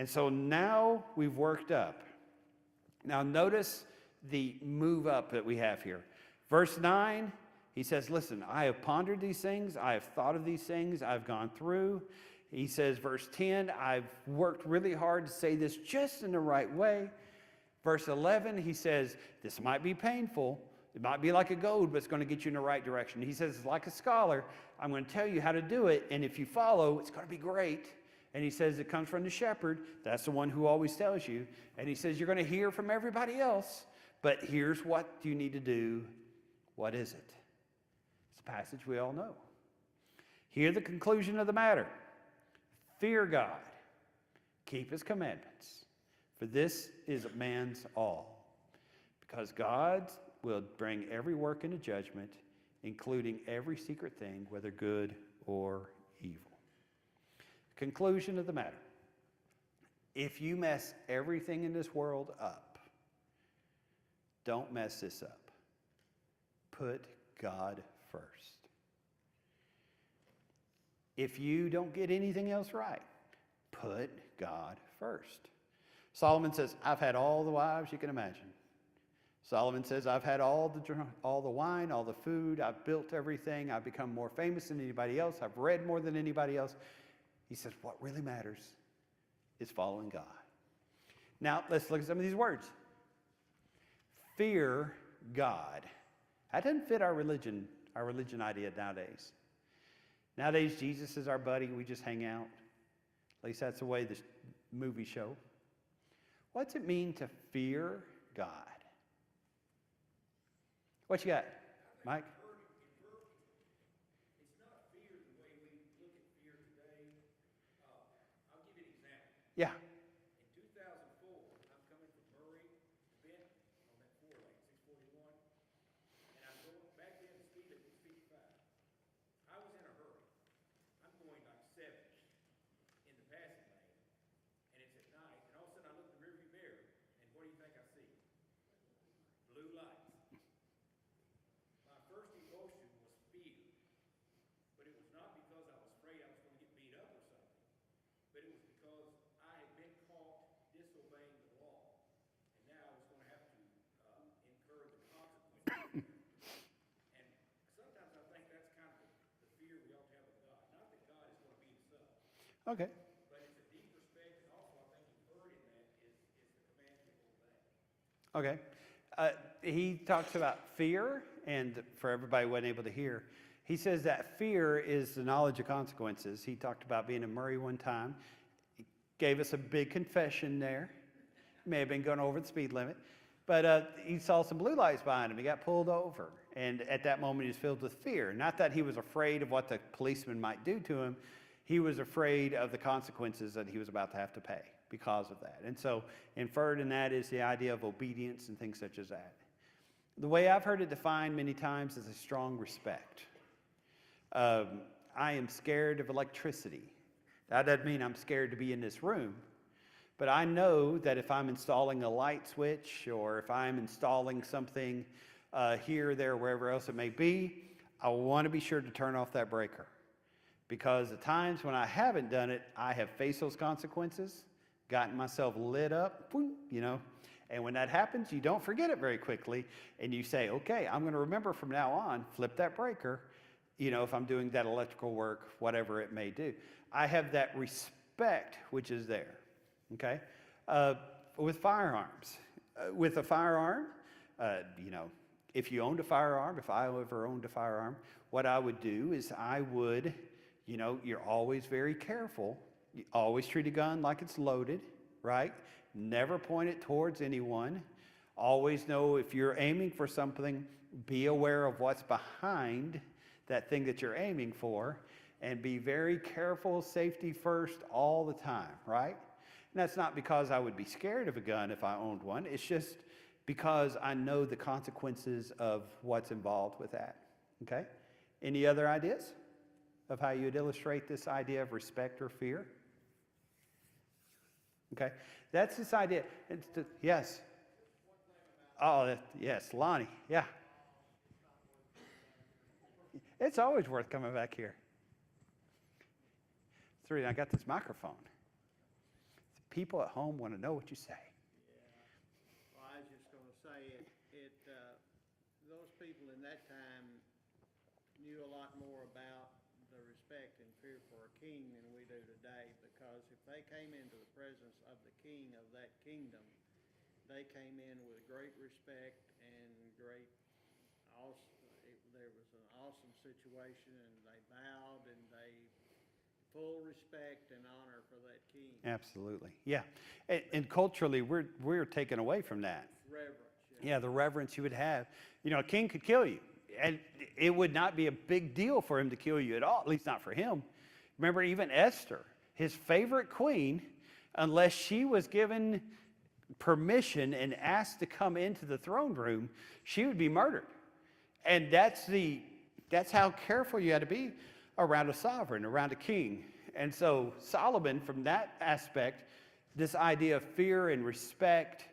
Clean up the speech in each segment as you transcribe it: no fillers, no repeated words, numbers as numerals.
And so now we've worked up. Now notice the move up that we have here. Verse 9, he says, listen, I have pondered these things. I have thought of these things. I've gone through. He says, verse 10, I've worked really hard to say this just in the right way. Verse 11, he says, this might be painful. It might be like a goad, but it's going to get you in the right direction. He says, like a scholar, I'm going to tell you how to do it. And if you follow, it's going to be great. And he says it comes from the shepherd. That's the one who always tells you. And he says, you're going to hear from everybody else. But here's what you need to do. What is it? It's a passage we all know. Hear the conclusion of the matter. Fear God. Keep his commandments. For this is man's all. Because God will bring every work into judgment, including every secret thing, whether good or evil. Conclusion of the matter. If you mess everything in this world up, don't mess this up. Put God first. If you don't get anything else right, put God first. Solomon says, I've had all the wives you can imagine. Solomon says, I've had all the wine, all the food. I've built everything. I've become more famous than anybody else. I've read more than anybody else. He says, what really matters is following God. Now, let's look at some of these words. Fear God. That doesn't fit our religion idea nowadays. Nowadays, Jesus is our buddy. We just hang out. At least that's the way the movies show. What's it mean to fear God? What you got, Mike? It's not fear the way we look at fear today. I'll give you an example. Yeah. In 2004, I'm coming from Murray, bent on that 4-lane, 641, and I'm going back then. The speed limit was 55. I was in a hurry. I'm going like 70 in the passing lane, and it's at night. And all of a sudden, I look in the rearview mirror, and what do you think I see? Blue lights. My first emotion was fear, but it was not because I was afraid I was going to get beat up or something, but it was because I had been caught disobeying the law, and now I was going to have to incur the consequences. And sometimes I think that's kind of the fear we ought to have of God. Not that God is going to beat us up, Okay. but it's a deep respect, and also I think inferred in that is the command to obey. Okay. He talks about fear, and for everybody who wasn't able to hear, he says that fear is the knowledge of consequences. He talked about being in Murray one time. He gave us a big confession there. May have been going over the speed limit. But he saw some blue lights behind him. He got pulled over. And at that moment, he was filled with fear. Not that he was afraid of what the policeman might do to him. He was afraid of the consequences that he was about to have to pay because of that. And so inferred in that is the idea of obedience and things such as that. The way I've heard it defined many times is a strong respect. I am scared of electricity. That doesn't mean I'm scared to be in this room. But I know that if I'm installing a light switch or if I'm installing something here, there, wherever else it may be, I want to be sure to turn off that breaker. Because the times when I haven't done it, I have faced those consequences, gotten myself lit up, and when that happens, you don't forget it very quickly, and you say, okay, I'm going to remember from now on, flip that breaker, if I'm doing that electrical work, whatever it may do. I have that respect which is there, okay? With firearms. With a firearm, if you owned a firearm, if I ever owned a firearm, what I would do is I would, you're always very careful. You always treat a gun like it's loaded, right? Never point it towards anyone. Always know if you're aiming for something, be aware of what's behind that thing that you're aiming for, and be very careful, safety first all the time, right? And that's not because I would be scared of a gun if I owned one. It's just because I know the consequences of what's involved with that, okay? Any other ideas of how you'd illustrate this idea of respect or fear? Okay, that's this idea. Yes. Oh, yes, Lonnie. Yeah. It's always worth coming back here. I got this microphone. people at home want to know what you say. Yeah. Well, I was just gonna say, those people in that time knew a lot more about the respect and fear for a king than we do today, because if they came into the presence of the king of that kingdom, they came in with great respect and great, there was an awesome situation, and they bowed, and they full respect and honor for that king. Absolutely, yeah. And culturally, we're taken away from that. Reverence. Yeah, the reverence you would have. You know, a king could kill you, and it would not be a big deal for him to kill you at all, at least not for him. Remember, even Esther, his favorite queen, unless she was given permission and asked to come into the throne room, she would be murdered. And that's how careful you had to be around a sovereign, around a king. And so Solomon, from that aspect, this idea of fear and respect,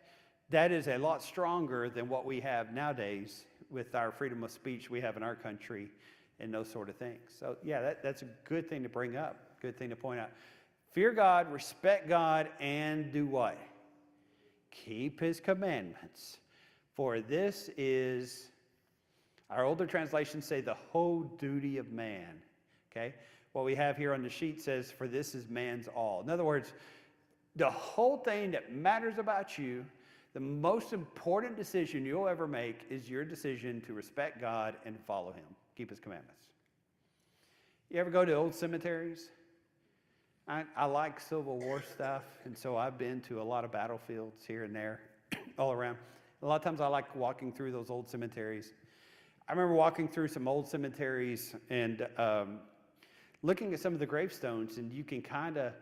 that is a lot stronger than what we have nowadays with our freedom of speech we have in our country and those sort of things. So yeah, that's a good thing to bring up, good thing to point out. Fear God, respect God, and do what? Keep his commandments. For this is, our older translations say, the whole duty of man. Okay? What we have here on the sheet says, for this is man's all. In other words, the whole thing that matters about you, the most important decision you'll ever make is your decision to respect God and follow him. Keep his commandments. You ever go to old cemeteries? I like Civil War stuff, and so I've been to a lot of battlefields here and there, all around. A lot of times I like walking through those old cemeteries. I remember walking through some old cemeteries and looking at some of the gravestones, and you can kind of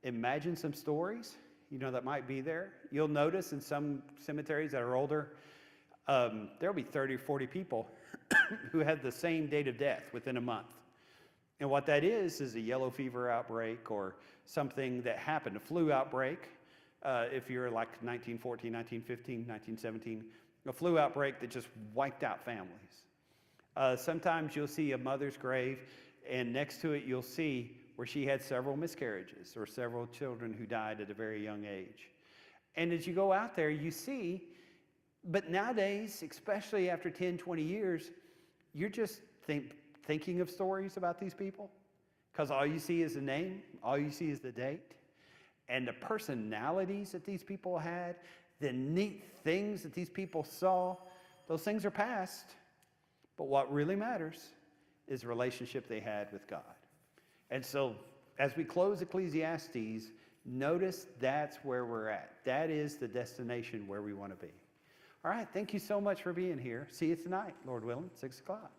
imagine some stories, that might be there. You'll notice in some cemeteries that are older, there'll be 30 or 40 people who had the same date of death within a month. And what that is a yellow fever outbreak or something that happened, a flu outbreak. If you're like 1914, 1915, 1917, a flu outbreak that just wiped out families. Sometimes you'll see a mother's grave, and next to it you'll see where she had several miscarriages or several children who died at a very young age. And as you go out there, you see, but nowadays, especially after 10, 20 years, you're just thinking of stories about these people, because all you see is the name, all you see is the date, and the personalities that these people had, the neat things that these people saw. Those things are past, but what really matters is the relationship they had with God. And so as we close Ecclesiastes, notice that's where we're at. That is the destination where we want to be. All right, thank you so much for being here. See you tonight, Lord willing, 6 o'clock.